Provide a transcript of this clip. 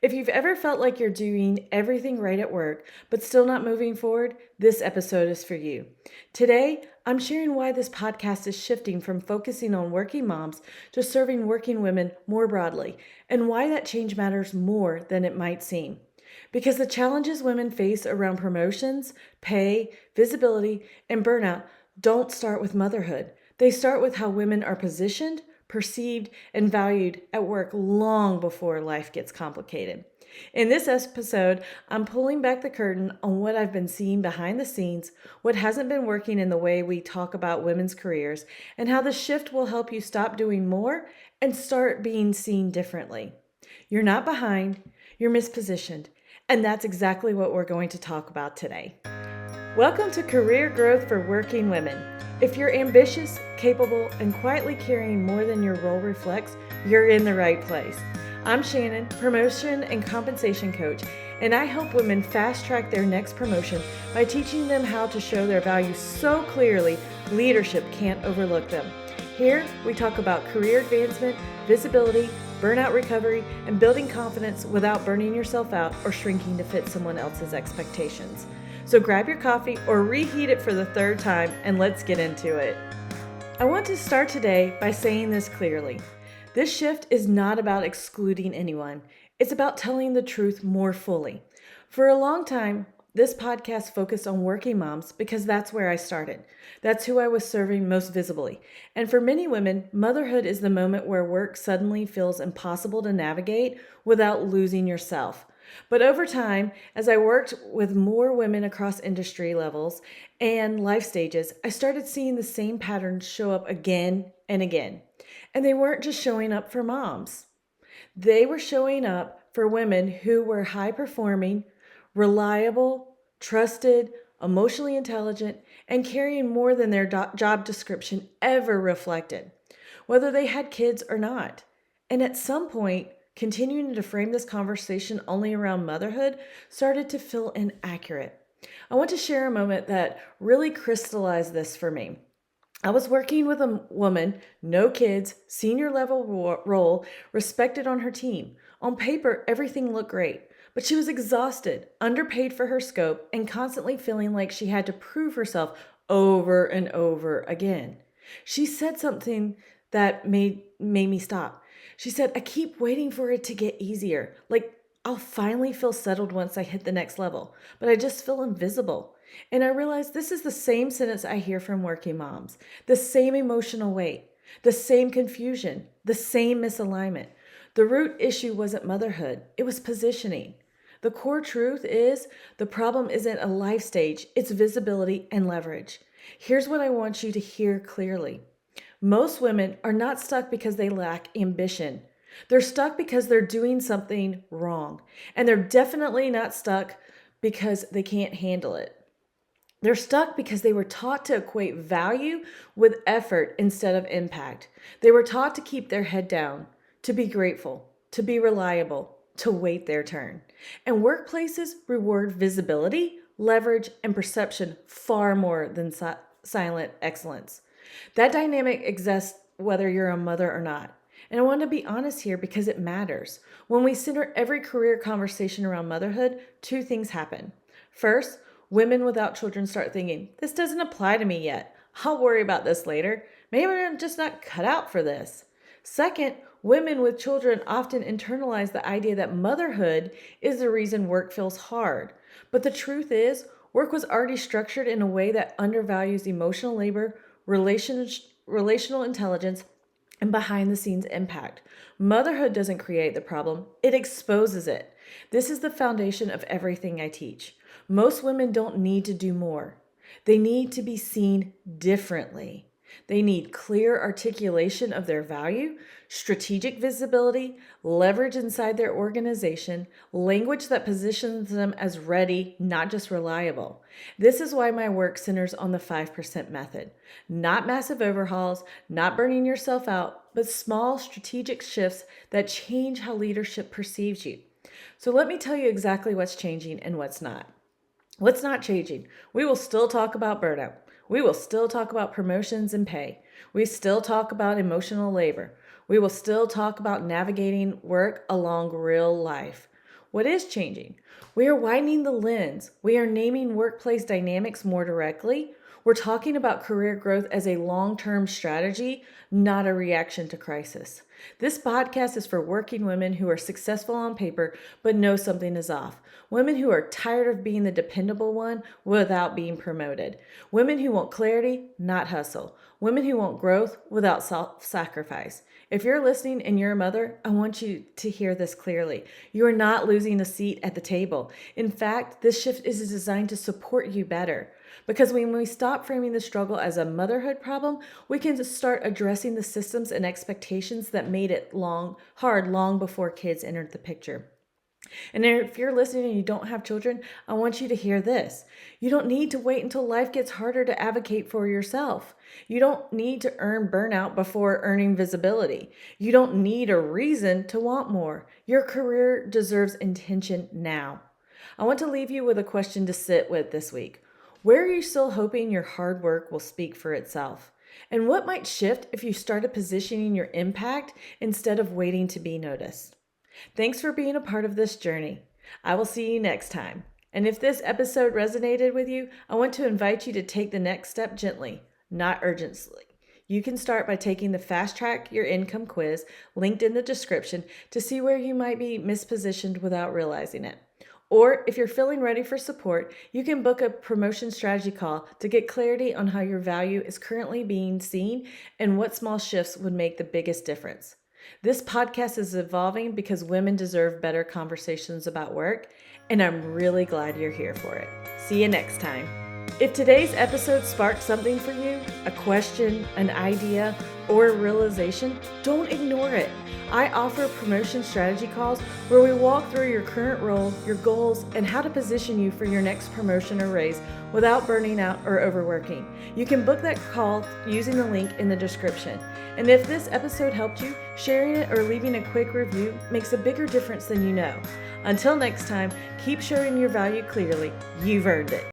If you've ever felt like you're doing everything right at work, but still not moving forward, this episode is for you. Today, I'm sharing why this podcast is shifting from focusing on working moms to serving working women more broadly, and why that change matters more than it might seem. Because the challenges women face around promotions, pay, visibility, and burnout don't start with motherhood. They start with how women are positioned, perceived, and valued at work long before life gets complicated. In this episode, I'm pulling back the curtain on what I've been seeing behind the scenes, what hasn't been working in the way we talk about women's careers, and how the shift will help you stop doing more and start being seen differently. You're not behind, you're mispositioned, and that's exactly what we're going to talk about today. Welcome to Career Growth for Working Women. If you're ambitious, capable, and quietly carrying more than your role reflects, you're in the right place. I'm Shannon, promotion and compensation coach, and I help women fast track their next promotion by teaching them how to show their value so clearly leadership can't overlook them. Here, we talk about career advancement, visibility, burnout recovery, and building confidence without burning yourself out or shrinking to fit someone else's expectations. So grab your coffee or reheat it for the third time and let's get into it. I want to start today by saying this clearly. This shift is not about excluding anyone. It's about telling the truth more fully. For a long time, this podcast focused on working moms because that's where I started. That's who I was serving most visibly. And for many women, motherhood is the moment where work suddenly feels impossible to navigate without losing yourself. But over time, as I worked with more women across industry levels and life stages, I started seeing the same patterns show up again and again. And they weren't just showing up for moms. They were showing up for women who were high performing, reliable, trusted, emotionally intelligent, and carrying more than their job description ever reflected, whether they had kids or not. And at some point, continuing to frame this conversation only around motherhood started to feel inaccurate. I want to share a moment that really crystallized this for me. I was working with a woman, no kids, senior level role, respected on her team. On paper, everything looked great, but she was exhausted, underpaid for her scope, and constantly feeling like she had to prove herself over and over again. She said something that made me stop. She said, "I keep waiting for it to get easier. Like, I'll finally feel settled once I hit the next level, but I just feel invisible." And I realized this is the same sentence I hear from working moms, the same emotional weight, the same confusion, the same misalignment. The root issue wasn't motherhood, it was positioning. The core truth is the problem isn't a life stage, it's visibility and leverage. Here's what I want you to hear clearly. Most women are not stuck because they lack ambition. They're stuck because they're doing something wrong. And they're definitely not stuck because they can't handle it. They're stuck because they were taught to equate value with effort instead of impact. They were taught to keep their head down, to be grateful, to be reliable, to wait their turn. And workplaces reward visibility, leverage, and perception far more than silent excellence. That dynamic exists whether you're a mother or not. And I want to be honest here because it matters. When we center every career conversation around motherhood, two things happen. First, women without children start thinking, this doesn't apply to me yet. I'll worry about this later. Maybe I'm just not cut out for this. Second, women with children often internalize the idea that motherhood is the reason work feels hard. But the truth is, work was already structured in a way that undervalues emotional labor, relational intelligence, and behind the scenes impact. Motherhood doesn't create the problem, it exposes it. This is the foundation of everything I teach. Most women don't need to do more. They need to be seen differently. They need clear articulation of their value, strategic visibility, leverage inside their organization, language that positions them as ready, not just reliable. This is why my work centers on the 5% method. Not massive overhauls, not burning yourself out, but small strategic shifts that change how leadership perceives you. So let me tell you exactly what's changing and what's not. What's not changing? We will still talk about burnout. We will still talk about promotions and pay. We still talk about emotional labor. We will still talk about navigating work along real life. What is changing? We are widening the lens. We are naming workplace dynamics more directly. We're talking about career growth as a long-term strategy, not a reaction to crisis. This podcast is for working women who are successful on paper but know something is off. Women who are tired of being the dependable one without being promoted. Women who want clarity, not hustle. Women who want growth without self-sacrifice. If you're listening and you're a mother, I want you to hear this clearly. You are not losing a seat at the table. In fact, this shift is designed to support you better. Because when we stop framing the struggle as a motherhood problem, we can start addressing the systems and expectations that made it hard long before kids entered the picture. And if you're listening and you don't have children, I want you to hear this. You don't need to wait until life gets harder to advocate for yourself. You don't need to earn burnout before earning visibility. You don't need a reason to want more. Your career deserves intention now. I want to leave you with a question to sit with this week. Where are you still hoping your hard work will speak for itself? And what might shift if you started positioning your impact instead of waiting to be noticed? Thanks for being a part of this journey. I will see you next time. And if this episode resonated with you, I want to invite you to take the next step gently, not urgently. You can start by taking the Fast Track Your Income quiz linked in the description to see where you might be mispositioned without realizing it. Or if you're feeling ready for support, you can book a promotion strategy call to get clarity on how your value is currently being seen and what small shifts would make the biggest difference. This podcast is evolving because women deserve better conversations about work, and I'm really glad you're here for it. See you next time. If today's episode sparked something for you, a question, an idea, or a realization, don't ignore it. I offer promotion strategy calls where we walk through your current role, your goals, and how to position you for your next promotion or raise without burning out or overworking. You can book that call using the link in the description. And if this episode helped you, sharing it or leaving a quick review makes a bigger difference than you know. Until next time, keep showing your value clearly. You've earned it.